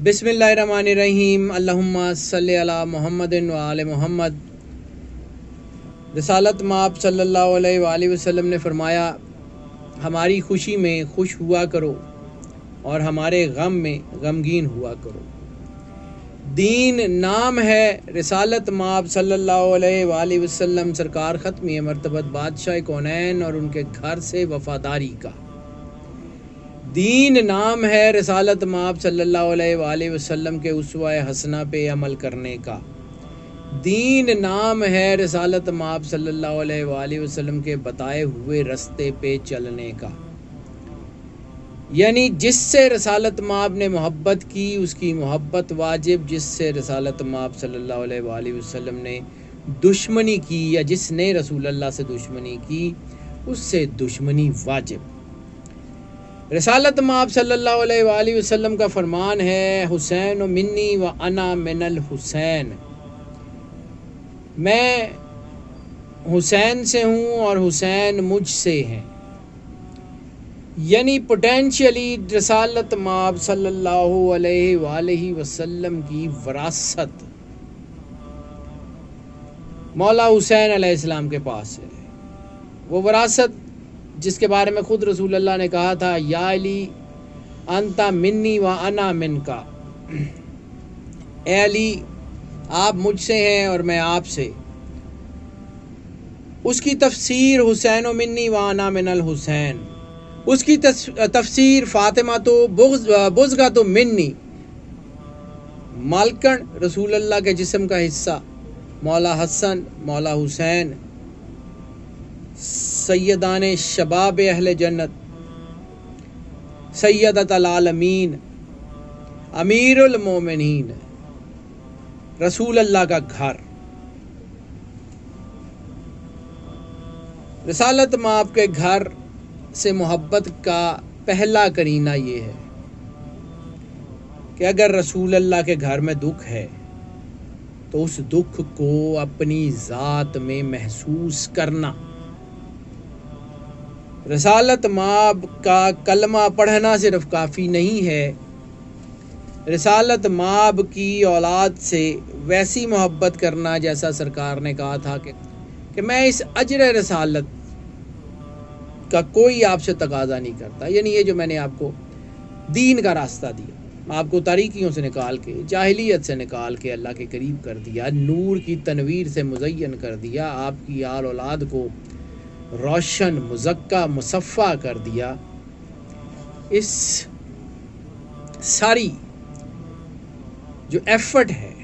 بسم اللہ الرحمن الرحیم، اللہم صلی علی محمد و آل محمد۔ رسالت مآب صلی اللہ علیہ وآلہ وسلم نے فرمایا، ہماری خوشی میں خوش ہوا کرو اور ہمارے غم میں غمگین ہوا کرو۔ دین نام ہے، رسالت مآب صلی اللہ علیہ وآلہ وسلم سرکار ختمی مرتبت بادشاہ کونین اور ان کے گھر سے وفاداری کا۔ دین نام ہے، رسالت مآب صلی اللہ علیہ وآلہ وسلم کے اسوہ حسنہ پہ عمل کرنے کا۔ دین نام ہے، رسالت مآب صلی اللہ علیہ وآلہ وسلم کے بتائے ہوئے رستے پہ چلنے کا۔ یعنی جس سے رسالت مآب نے محبت کی اس کی محبت واجب، جس سے رسالت مآب صلی اللہ علیہ وآلہ وسلم نے دشمنی کی یا جس نے رسول اللہ سے دشمنی کی اس سے دشمنی واجب۔ رسالت مآب صلی اللہ علیہ وآلہ وسلم کا فرمان ہے، حسین منی و انا من الحسین، میں حسین سے ہوں اور حسین مجھ سے ہیں۔ یعنی پوٹینشلی رسالت مآب صلی اللہ علیہ وآلہ وسلم کی وراثت مولا حسین علیہ السلام کے پاس ہے۔ وہ وراثت جس کے بارے میں خود رسول اللہ نے کہا تھا، یا علی انتا منی و انا من کا، اے علی آپ مجھ سے ہیں اور میں آپ سے۔ اس کی تفسیر حسین و منی و انا من الحسین، اس کی تفسیر فاطمہ تو بزغہ تو منی، مالکن رسول اللہ کے جسم کا حصہ، مولا حسن مولا حسین سیدان شباب اہل جنت، سیدۃ العالمین، امیر المومنین، رسول اللہ کا گھر۔ رسالت مآب کے گھر سے محبت کا پہلا کرینہ یہ ہے کہ اگر رسول اللہ کے گھر میں دکھ ہے تو اس دکھ کو اپنی ذات میں محسوس کرنا۔ رسالت مآب کا کلمہ پڑھنا صرف کافی نہیں ہے، رسالت مآب کی اولاد سے ویسی محبت کرنا جیسا سرکار نے کہا تھا کہ میں اس اجر رسالت کا کوئی آپ سے تقاضا نہیں کرتا۔ یعنی یہ جو میں نے آپ کو دین کا راستہ دیا، آپ کو تاریکیوں سے نکال کے، جاہلیت سے نکال کے اللہ کے قریب کر دیا، نور کی تنویر سے مزین کر دیا، آپ کی آل اولاد کو روشن مزکہ مصفہ کر دیا، اس ساری جو ایفرٹ ہے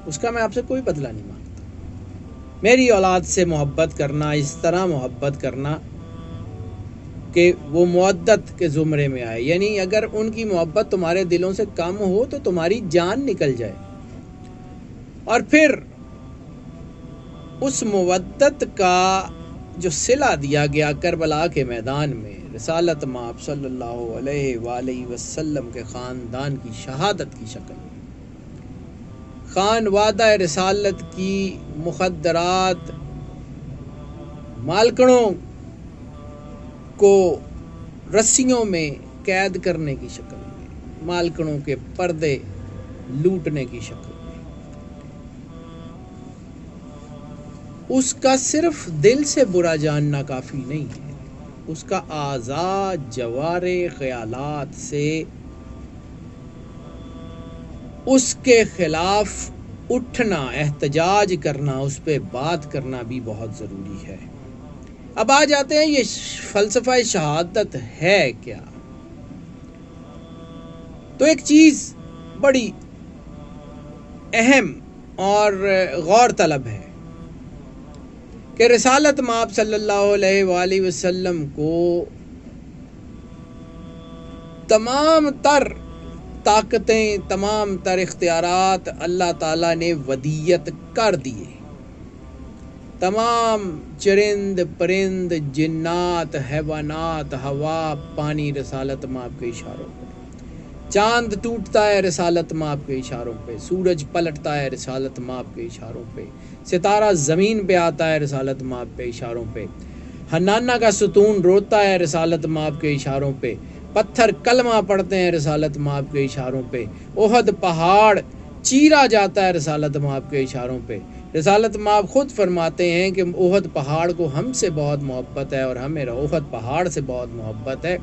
اس کا میں آپ سے کوئی بدلہ نہیں مانگتا۔ میری اولاد سے محبت کرنا، اس طرح محبت کرنا کہ وہ مودت کے زمرے میں آئے، یعنی اگر ان کی محبت تمہارے دلوں سے کم ہو تو تمہاری جان نکل جائے، اور پھر اس مودت کا جو صلہ دیا گیا کربلا کے میدان میں رسالت مآب صلی اللہ علیہ وآلہ وسلم کے خاندان کی شہادت کی شکل میں، خان وعدہ رسالت کی مخدرات مالکنوں کو رسیوں میں قید کرنے کی شکل میں، مالکنوں کے پردے لوٹنے کی شکل میں، اس کا صرف دل سے برا جاننا کافی نہیں ہے، اس کا اعضاء جوارح خیالات سے اس کے خلاف اٹھنا، احتجاج کرنا، اس پہ بات کرنا بھی بہت ضروری ہے۔ اب آ جاتے ہیں یہ فلسفہ شہادت ہے کیا؟ تو ایک چیز بڑی اہم اور غور طلب ہے کہ رسالت مآب صلی اللہ علیہ وآلہ وسلم کو تمام تر طاقتیں، تمام تر اختیارات اللہ تعالیٰ نے ودیت کر دیے۔ تمام چرند پرند، جنات، حیوانات، ہوا، پانی رسالت مآب کے اشاروں پہ، چاند ٹوٹتا ہے رسالت مآب کے اشاروں پہ، سورج پلٹتا ہے رسالت مآب کے اشاروں پہ، ستارہ زمین پہ آتا ہے رسالت مآب کے اشاروں پہ، حنانہ کا ستون روتا ہے رسالت مآب کے اشاروں پہ، پتھر کلمہ پڑھتے ہیں رسالت مآب کے اشاروں پہ، احد پہاڑ چیرا جاتا ہے رسالت مآب کے اشاروں پہ۔ رسالت مآب خود فرماتے ہیں کہ احد پہاڑ کو ہم سے بہت محبت ہے اور ہمیں احد پہاڑ سے بہت محبت ہے۔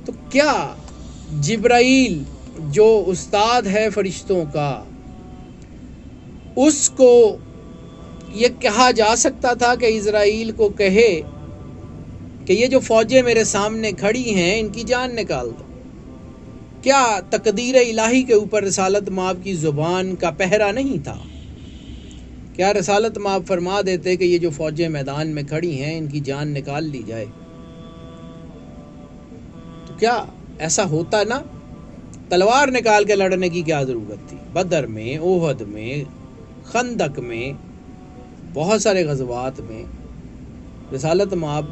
تو کیا جبرائیل جو استاد ہے فرشتوں کا، اس کو یہ کہا جا سکتا تھا کہ اسرائیل کو کہے کہ یہ جو فوجیں میرے سامنے کھڑی ہیں ان کی جان نکال دو؟ کیا تقدیر الہی کے اوپر رسالت مآب کی زبان کا پہرا نہیں تھا؟ کیا رسالت مآب فرما دیتے کہ یہ جو فوجیں میدان میں کھڑی ہیں ان کی جان نکال لی جائے؟ تو کیا ایسا ہوتا نا؟ تلوار نکال کے لڑنے کی کیا ضرورت تھی؟ بدر میں، احد میں، خندق میں، بہت سارے غزوات میں رسالت مآب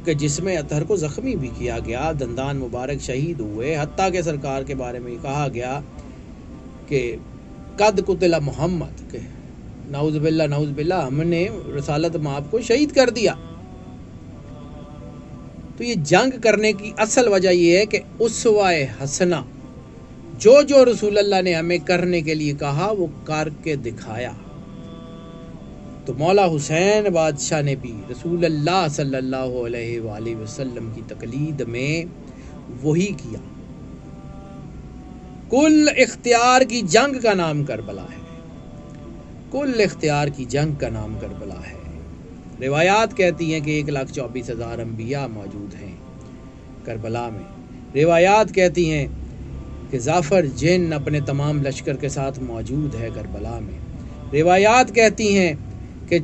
کے جسم اطہر کو زخمی بھی کیا گیا، دندان مبارک شہید ہوئے، حتیٰ کہ سرکار کے بارے میں کہا گیا کہ قد قتل محمد، کہ نعوذ باللہ ہم نے رسالت مآب کو شہید کر دیا۔ تو یہ جنگ کرنے کی اصل وجہ یہ ہے کہ اسوہ حسنہ جو رسول اللہ نے ہمیں کرنے کے لیے کہا وہ کر کے دکھایا۔ تو مولا حسین بادشاہ نے بھی رسول اللہ صلی اللہ علیہ وآلہ وسلم کی تقلید میں وہی کیا۔ کل اختیار کی جنگ کا نام کربلا ہے، کل اختیار کی جنگ کا نام کربلا ہے۔ روایات کہتی ہیں کہ 1,24,000 انبیاء موجود ہیں کربلا میں۔ روایات کہتی ہیں کہ ظافر جن اپنے تمام لشکر کے ساتھ موجود ہے کربلا میں۔ روایات کہتی ہیں کہ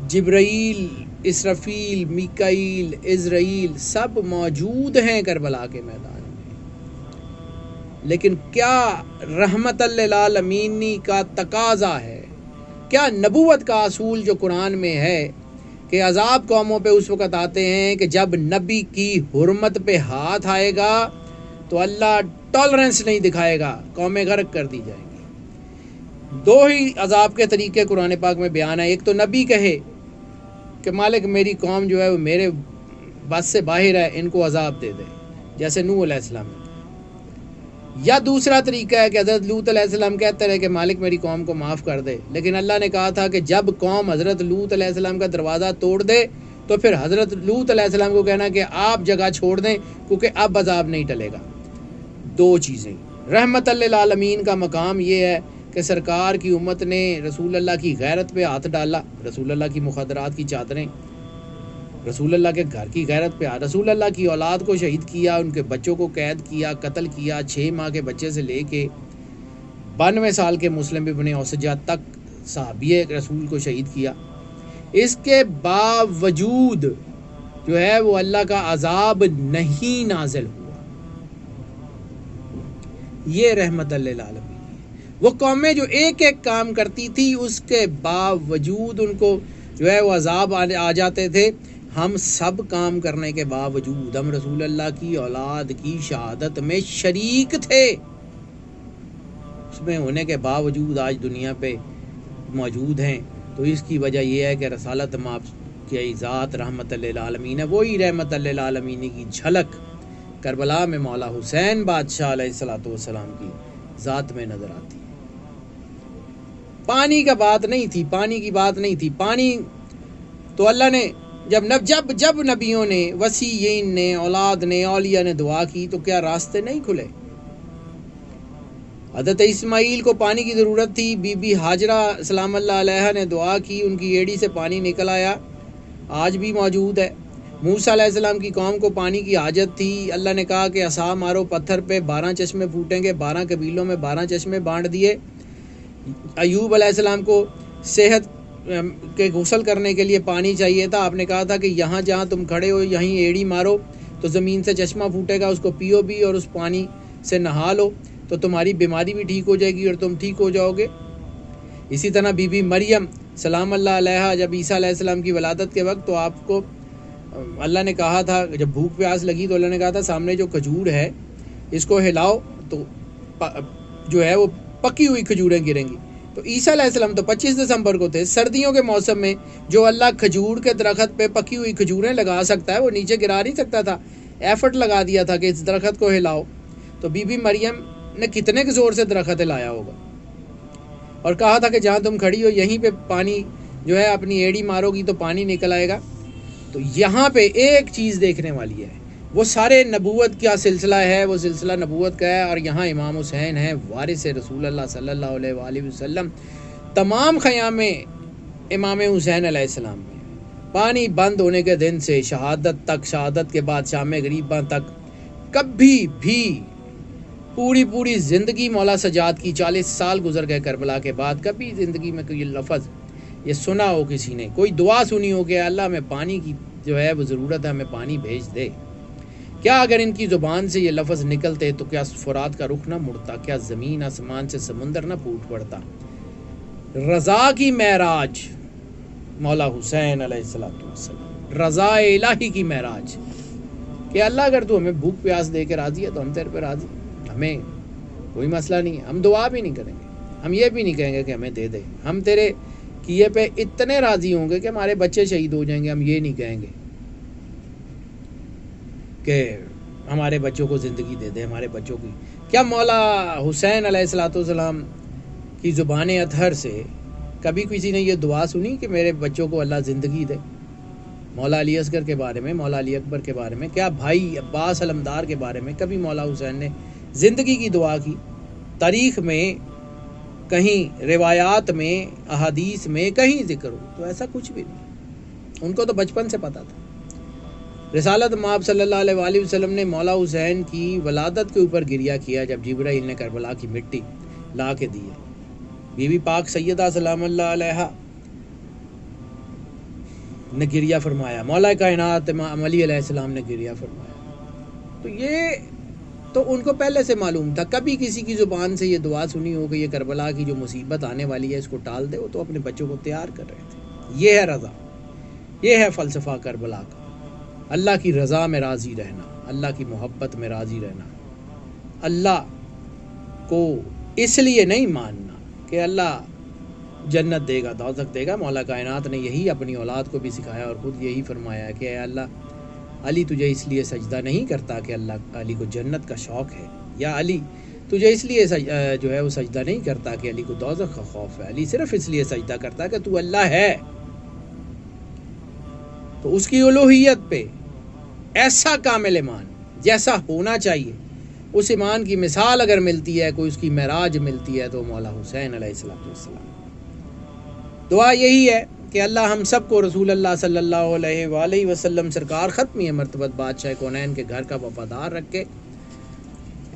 جبرائیل، اسرافیل، میکائیل، عزرائیل سب موجود ہیں کربلا کے میدان میں۔ لیکن کیا رحمت للعالمین کا تقاضا ہے، کیا نبوت کا اصول جو قرآن میں ہے کہ عذاب قوموں پہ اس وقت آتے ہیں کہ جب نبی کی حرمت پہ ہاتھ آئے گا تو اللہ ٹالرنس نہیں دکھائے گا، قومیں غرق کر دی جائیں گی۔ دو ہی عذاب کے طریقے قرآن پاک میں بیان ہے، ایک تو نبی کہے کہ مالک میری قوم جو ہے وہ میرے بس سے باہر ہے، ان کو عذاب دے دے، جیسے نوح علیہ السلام۔ یا دوسرا طریقہ ہے کہ حضرت لوط علیہ السلام کہتے رہے کہ مالک میری قوم کو معاف کر دے، لیکن اللہ نے کہا تھا کہ جب قوم حضرت لوط علیہ السلام کا دروازہ توڑ دے تو پھر حضرت لوط علیہ السلام کو کہنا کہ آپ جگہ چھوڑ دیں کیونکہ اب عذاب نہیں ٹلے گا۔ دو چیزیں۔ رحمت للعالمین کا مقام یہ ہے کہ سرکار کی امت نے رسول اللہ کی غیرت پہ ہاتھ ڈالا، رسول اللہ کی مخدرات کی چادریں، رسول اللہ کے گھر کی غیرت پہ، رسول اللہ کی اولاد کو شہید کیا، ان کے بچوں کو قید کیا، قتل کیا، 6 ماہ کے بچے سے لے کے 92 سال کے مسلم ابن اوسجہ تک صحابی رسول کو شہید کیا۔ اس کے باوجود جو ہے وہ اللہ کا عذاب نہیں نازل ہوا۔ یہ رحمت للعالمین ہے۔ وہ قومیں جو ایک ایک کام کرتی تھی اس کے باوجود ان کو جو ہے وہ عذاب آ جاتے تھے۔ ہم سب کام کرنے کے باوجود ہم رسول اللہ کی اولاد کی شہادت میں شریک تھے، اس میں ہونے کے باوجود آج دنیا پہ موجود ہیں۔ تو اس کی وجہ یہ ہے کہ رسالت مآب کی ذات رحمت للعالمین ہے۔ وہی رحمت للعالمین کی جھلک کربلا میں مولا حسین بادشاہ علیہ السلام کی ذات میں نظر آتی ہے۔ پانی کا بات نہیں تھی، پانی کی بات نہیں تھی۔ پانی تو اللہ نے جب نبیوں نے، وصیین نے، اولاد نے، اولیاء نے دعا کی تو کیا راستے نہیں کھلے؟ حضرت اسماعیل کو پانی کی ضرورت تھی، بی بی ہاجرہ سلام اللہ علیہ نے دعا کی، ان کی ایڑی سے پانی نکل آیا، آج بھی موجود ہے۔ موسیٰ علیہ السلام کی قوم کو پانی کی حاجت تھی، اللہ نے کہا کہ عصا مارو پتھر پہ 12 چشمے پھوٹیں گے، 12 قبیلوں میں 12 چشمے بانٹ دیے۔ ایوب علیہ السلام کو صحت کے غسل کرنے کے لیے پانی چاہیے تھا، آپ نے کہا تھا کہ یہاں جہاں تم کھڑے ہو یہیں ایڑی مارو تو زمین سے چشمہ پھوٹے گا، اس کو پیو بھی اور اس پانی سے نہا لو تو تمہاری بیماری بھی ٹھیک ہو جائے گی اور تم ٹھیک ہو جاؤ گے۔ اسی طرح بی بی مریم سلام اللہ علیہ جب عیسیٰ علیہ السلام کی ولادت کے وقت تو آپ کو اللہ نے کہا تھا، جب بھوک پیاس لگی تو اللہ نے کہا تھا سامنے جو کھجور ہے اس کو ہلاؤ تو جو ہے وہ پکی ہوئی کھجوریں گریں گی۔ تو عیسیٰ علیہ السلام تو 25 دسمبر کو تھے. سردیوں کے موسم میں جو اللہ کھجور کے درخت پہ پکی ہوئی کھجوریں لگا سکتا ہے وہ نیچے گرا نہیں سکتا تھا. ایفرٹ لگا دیا تھا کہ اس درخت کو ہلاؤ. تو بی بی مریم نے کتنے کے زور سے درخت ہلایا ہوگا اور کہا تھا کہ جہاں تم کھڑی ہو یہیں پہ پانی جو ہے اپنی ایڑی مارو گی تو پانی نکل آئے گا. تو یہاں پہ ایک چیز دیکھنے والی ہے, وہ سارے نبوت کا سلسلہ ہے, وہ سلسلہ نبوت کا ہے. اور یہاں امام حسین ہیں وارث رسول اللہ صلی اللہ علیہ وآلہ وسلم. تمام خیام امام حسین علیہ السلام میں پانی بند ہونے کے دن سے شہادت تک, شہادت کے بعد شام غریباں تک, کبھی بھی پوری زندگی مولا سجاد کی 40 سال گزر گئے کربلا کے بعد, کبھی زندگی میں کوئی لفظ یہ سنا ہو کسی نے, کوئی دعا سنی ہو کہ اللہ ہمیں پانی کی جو ہے وہ ضرورت ہے, ہمیں پانی بھیج دے. کیا اگر ان کی زبان سے یہ لفظ نکلتے تو کیا فرات کا رخ نہ مڑتا, کیا زمین آسمان سے سمندر نہ پھوٹ پڑتا. رضا کی معراج مولا حسین علیہ السلام, رضا الہی کی معراج کہ اللہ اگر تو ہمیں بھوک پیاس دے کے راضی ہے تو ہم تیرے پہ راضی, ہمیں کوئی مسئلہ نہیں ہے. ہم دعا بھی نہیں کریں گے, ہم یہ بھی نہیں کہیں گے کہ ہمیں دے دے. ہم تیرے کیے پہ اتنے راضی ہوں گے کہ ہمارے بچے شہید ہو جائیں گے, ہم یہ نہیں کہیں گے کہ ہمارے بچوں کو زندگی دے دے, ہمارے بچوں کی. کیا مولا حسین علیہ السلام کی زبان اطہر سے کبھی کسی نے یہ دعا سنی کہ میرے بچوں کو اللہ زندگی دے؟ مولا علی اصغر کے بارے میں, مولا علی اکبر کے بارے میں, کیا بھائی عباس علمدار کے بارے میں کبھی مولا حسین نے زندگی کی دعا کی؟ تاریخ میں کہیں, روایات میں, احادیث میں کہیں ذکر ہو تو ایسا کچھ بھی نہیں. ان کو تو بچپن سے پتہ تھا. رسالت مآب صلی اللہ علیہ وآلہ وسلم نے مولا حسین کی ولادت کے اوپر گریہ کیا جب جبرائیل نے کربلا کی مٹی لا کے دی ہے. بی بی پاک سیدہ سلام اللہ علیہا نے گریہ فرمایا, مولا کائنات امام علی علیہ السلام نے گریہ فرمایا. تو یہ تو ان کو پہلے سے معلوم تھا. کبھی کسی کی زبان سے یہ دعا سنی ہو کہ یہ کربلا کی جو مصیبت آنے والی ہے اس کو ٹال دے, وہ تو اپنے بچوں کو تیار کر رہے تھے. یہ ہے رضا, یہ ہے فلسفہ کربلا کا. اللہ کی رضا میں راضی رہنا, اللہ کی محبت میں راضی رہنا, اللہ کو اس لیے نہیں ماننا کہ اللہ جنت دے گا, دوزخ دے گا. مولا کائنات نے یہی اپنی اولاد کو بھی سکھایا اور خود یہی فرمایا کہ اے اللہ, علی تجھے اس لیے سجدہ نہیں کرتا کہ اللہ علی کو جنت کا شوق ہے, یا علی تجھے اس لیے جو ہے وہ سجدہ نہیں کرتا کہ علی کو دوزخ کا خوف ہے. علی صرف اس لیے سجدہ کرتا کہ تو اللہ ہے. تو اس کی الوہیت پہ ایسا کامل ایمان جیسا ہونا چاہیے, اس ایمان کی مثال اگر ملتی ہے, کوئی اس کی معراج ملتی ہے, تو مولا حسین علیہ السلام. دعا یہی ہے کہ اللہ ہم سب کو رسول اللہ صلی اللہ علیہ وآلہ وسلم سرکار ختمی مرتبت بادشاہ کونین کے گھر کا وفادار رکھ کے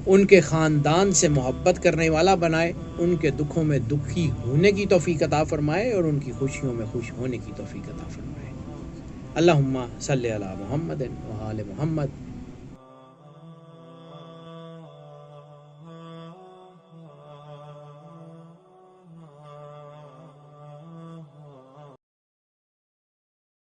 ان کے خاندان سے محبت کرنے والا بنائے, ان کے دکھوں میں دکھی ہونے کی توفیق عطا فرمائے اور ان کی خوشیوں میں خوش ہونے کی توفیق عطا فرمائے. اللہم صلی علی محمد و آل محمد.